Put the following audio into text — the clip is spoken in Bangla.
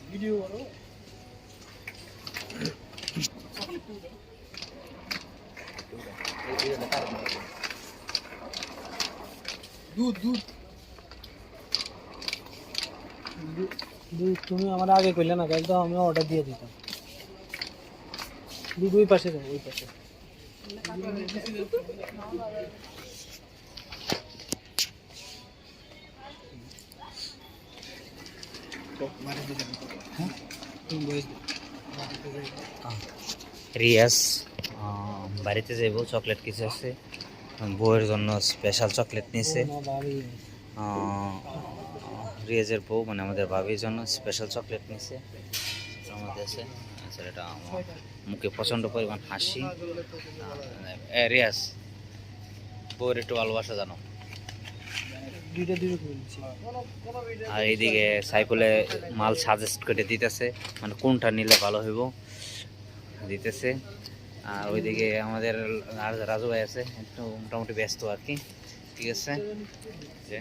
ভিডিও করো দুধ দুধ দুধ তুমি আমার আগে কইলে না কাল তো আমি অর্ডার দিয়ে দিতাম দুধ ওই পাশে দাও ওই পাশে রিয়াজ বাড়িতে যাইব চকলেট কিছু আছে বউয়ের জন্য স্পেশাল চকলেট নিয়েছে রিয়াজের বউ মানে আমাদের ভাবির জন্য স্পেশাল চকলেট নিয়েছে আমাদের আছে ছেলেটা আমার মুখে প্রচণ্ড পরিমাণ হাসি রিয়াজ বউয়ের একটু ভালোবাসা জানো আর এইদিকে সাইকেলে মাল সাজেস্ট করে দিতেছে মানে কোনটা নিলে ভালো হইব দিতেছে আর ওইদিকে আমাদের রাজু ভাই আছে একটু মোটামুটি ব্যস্ত আর কি ঠিক আছে যে